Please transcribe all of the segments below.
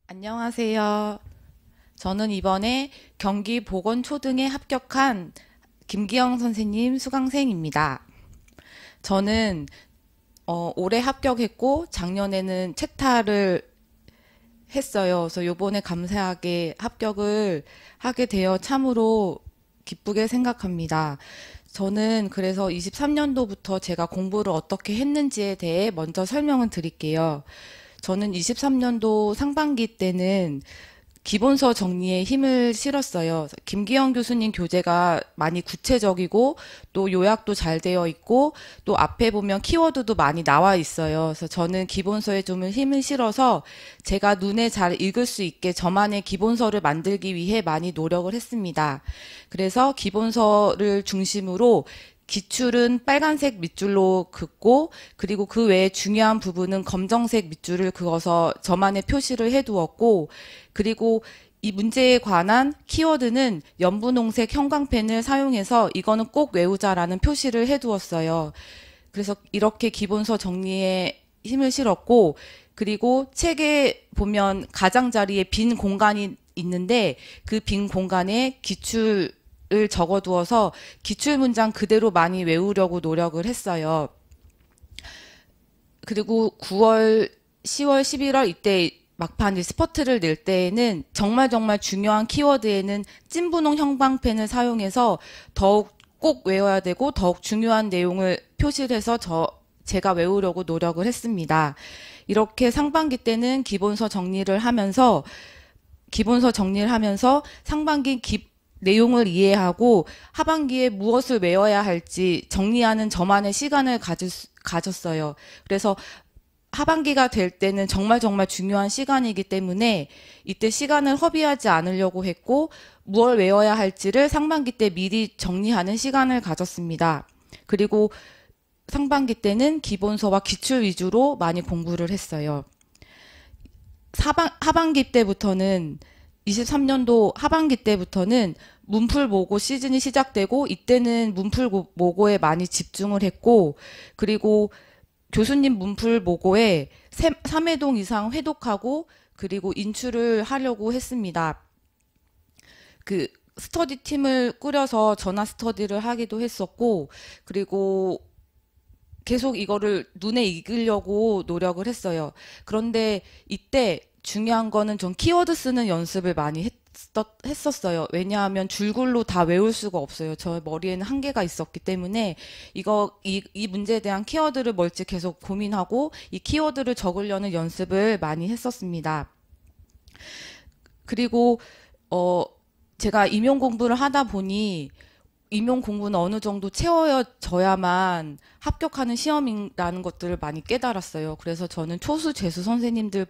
안녕하세요. 저는 이번에 경기보건초등에 합격한 김기영 선생님 수강생입니다. 저는 올해 합격했고 작년에는 채탈을 했어요. 그래서 요번에 감사하게 합격을 하게 되어 참으로 기쁘게 생각합니다. 저는 그래서 23년도부터 제가 공부를 어떻게 했는지에 대해 먼저 설명을 드릴게요. 저는 23년도 상반기 때는 기본서 정리에 힘을 실었어요. 김기영 교수님 교재가 많이 구체적이고 또 요약도 잘 되어 있고 또 앞에 보면 키워드도 많이 나와 있어요. 그래서 저는 기본서에 좀 힘을 실어서 제가 눈에 잘 읽을 수 있게 저만의 기본서를 만들기 위해 많이 노력을 했습니다. 그래서 기본서를 중심으로 기출은 빨간색 밑줄로 긋고 그리고 그 외에 중요한 부분은 검정색 밑줄을 그어서 저만의 표시를 해두었고 그리고 이 문제에 관한 키워드는 연분홍색 형광펜을 사용해서 이거는 꼭 외우자라는 표시를 해두었어요. 그래서 이렇게 기본서 정리에 힘을 실었고 그리고 책에 보면 가장자리에 빈 공간이 있는데 그 빈 공간에 기출을 적어두어서 기출 문장 그대로 많이 외우려고 노력을 했어요. 그리고 9월, 10월, 11월 이때 막판 이제 스퍼트를 낼 때에는 정말 중요한 키워드에는 찐분홍 형광펜을 사용해서 더욱 꼭 외워야 되고 더욱 중요한 내용을 표시를 해서 제가 외우려고 노력을 했습니다. 이렇게 상반기 때는 기본서 정리를 하면서 상반기 내용을 이해하고 하반기에 무엇을 외워야 할지 정리하는 저만의 시간을 가졌어요. 그래서 하반기가 될 때는 정말 중요한 시간이기 때문에 이때 시간을 허비하지 않으려고 했고 무엇을 외워야 할지를 상반기 때 미리 정리하는 시간을 가졌습니다. 그리고 상반기 때는 기본서와 기출 위주로 많이 공부를 했어요. 하반기 때부터는 23년도 하반기 때부터는 문풀 모고 시즌이 시작되고 이때는 문풀 모고에 많이 집중을 했고 그리고 교수님 문풀 모고에 3회동 이상 회독하고 그리고 인출을 하려고 했습니다. 그 스터디 팀을 꾸려서 전화 스터디를 하기도 했었고 그리고 계속 이거를 눈에 익으려고 노력을 했어요. 그런데 이때 중요한 거는 좀 키워드 쓰는 연습을 많이 했었어요. 왜냐하면 줄글로 다 외울 수가 없어요. 저 머리에는 한계가 있었기 때문에 이 문제에 대한 키워드를 뭘지 계속 고민하고 이 키워드를 적으려는 연습을 많이 했었습니다. 그리고 제가 임용 공부를 하다 보니 임용 공부는 어느 정도 채워져야만 합격하는 시험이라는 것들을 많이 깨달았어요. 그래서 저는 초수, 재수 선생님들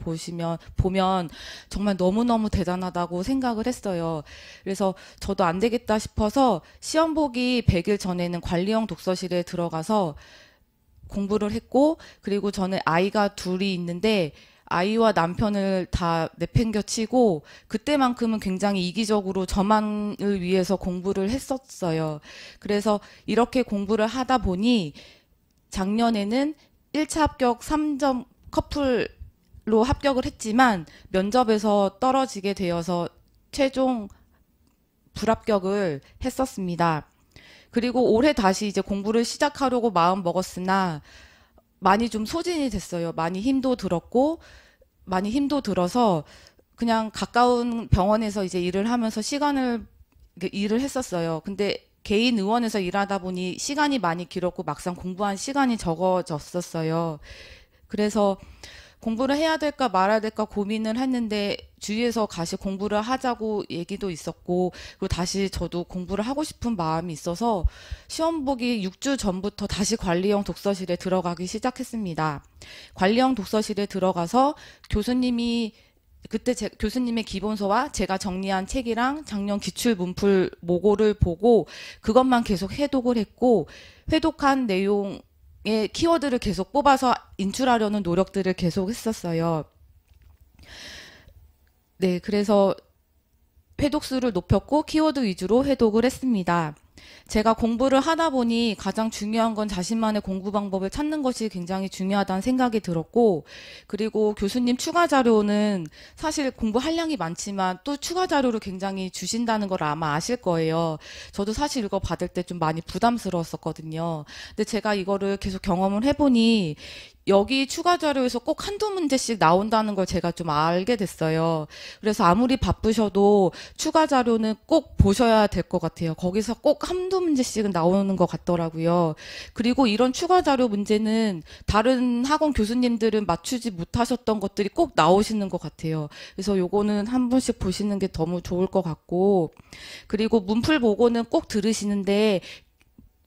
보면 정말 너무너무 대단하다고 생각을 했어요. 그래서 저도 안 되겠다 싶어서 시험 보기 100일 전에는 관리형 독서실에 들어가서 공부를 했고 그리고 저는 아이가 둘이 있는데 아이와 남편을 다 내팽겨치고 그때만큼은 굉장히 이기적으로 저만을 위해서 공부를 했었어요. 그래서 이렇게 공부를 하다 보니 작년에는 1차 합격 3점 커플로 합격을 했지만 면접에서 떨어지게 되어서 최종 불합격을 했었습니다. 그리고 올해 다시 이제 공부를 시작하려고 마음 먹었으나 많이 좀 소진이 됐어요. 많이 힘도 들어서 그냥 가까운 병원에서 이제 일을 하면서 일을 했었어요. 근데 개인 의원에서 일하다 보니 시간이 많이 길었고 막상 공부한 시간이 적어졌었어요. 그래서 공부를 해야 될까 말아야 될까 고민을 했는데 주위에서 다시 공부를 하자고 얘기도 있었고 그리고 다시 저도 공부를 하고 싶은 마음이 있어서 시험 보기 6주 전부터 다시 관리형 독서실에 들어가기 시작했습니다. 관리형 독서실에 들어가서 교수님의 기본서와 제가 정리한 책이랑 작년 기출 문풀 모고를 보고 그것만 계속 해독을 했고 회독한 내용의 키워드를 계속 뽑아서 인출하려는 노력들을 계속 했었어요. 네, 그래서 회독수를 높였고 키워드 위주로 회독을 했습니다. 제가 공부를 하다 보니 가장 중요한 건 자신만의 공부 방법을 찾는 것이 굉장히 중요하다는 생각이 들었고, 그리고 교수님 추가 자료는 사실 공부할 양이 많지만 또 추가 자료를 굉장히 주신다는 걸 아마 아실 거예요. 저도 사실 이거 받을 때 좀 많이 부담스러웠었거든요. 근데 제가 이거를 계속 경험을 해보니 여기 추가 자료에서 꼭 한두 문제씩 나온다는 걸 제가 좀 알게 됐어요. 그래서 아무리 바쁘셔도 추가 자료는 꼭 보셔야 될 것 같아요. 거기서 꼭 한두 문제씩은 나오는 것 같더라고요. 그리고 이런 추가 자료 문제는 다른 학원 교수님들은 맞추지 못하셨던 것들이 꼭 나오시는 것 같아요. 그래서 요거는 한 번씩 보시는 게 너무 좋을 것 같고, 그리고 문풀 보고는 꼭 들으시는데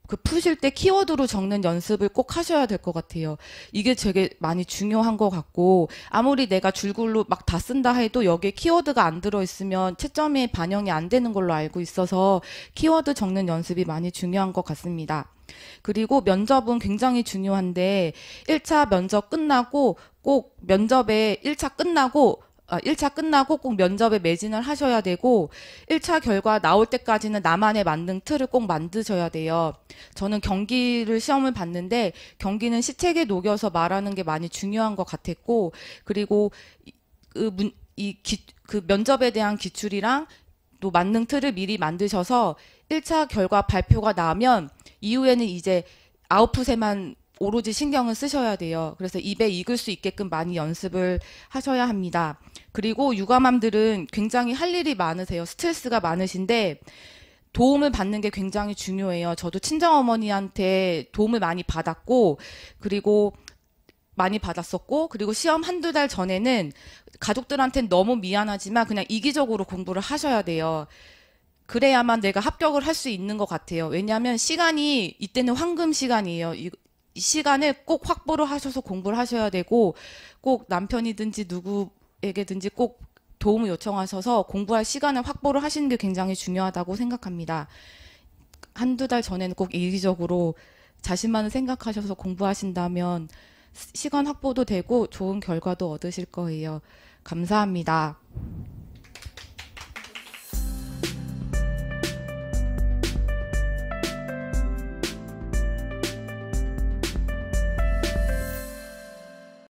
그 푸실 때 키워드로 적는 연습을 꼭 하셔야 될 것 같아요. 이게 되게 많이 중요한 것 같고, 아무리 내가 줄글로 막 다 쓴다 해도 여기에 키워드가 안 들어있으면 채점에 반영이 안 되는 걸로 알고 있어서 키워드 적는 연습이 많이 중요한 것 같습니다. 그리고 면접은 굉장히 중요한데 1차 면접 끝나고 꼭 면접에 1차 끝나고 꼭 면접에 매진을 하셔야 되고 1차 결과 나올 때까지는 나만의 만능 틀을 꼭 만드셔야 돼요. 저는 경기를 시험을 봤는데 경기는 시책에 녹여서 말하는 게 많이 중요한 것 같았고, 그리고 그 면접에 대한 기출이랑 또 만능 틀을 미리 만드셔서 1차 결과 발표가 나면 이후에는 이제 아웃풋에만 오로지 신경을 쓰셔야 돼요. 그래서 입에 익을 수 있게끔 많이 연습을 하셔야 합니다. 그리고 육아맘들은 굉장히 할 일이 많으세요. 스트레스가 많으신데 도움을 받는 게 굉장히 중요해요. 저도 친정어머니한테 도움을 많이 받았었고, 그리고 시험 한두 달 전에는 가족들한테는 너무 미안하지만 그냥 이기적으로 공부를 하셔야 돼요. 그래야만 내가 합격을 할 수 있는 것 같아요. 왜냐하면 시간이 이때는 황금 시간이에요. 이 시간을 꼭 확보를 하셔서 공부를 하셔야 되고, 꼭 남편이든지 누구에게든지 꼭 도움을 요청하셔서 공부할 시간을 확보를 하시는 게 굉장히 중요하다고 생각합니다. 한두 달 전에는 꼭 이기적으로 자신만을 생각하셔서 공부하신다면 시간 확보도 되고 좋은 결과도 얻으실 거예요. 감사합니다.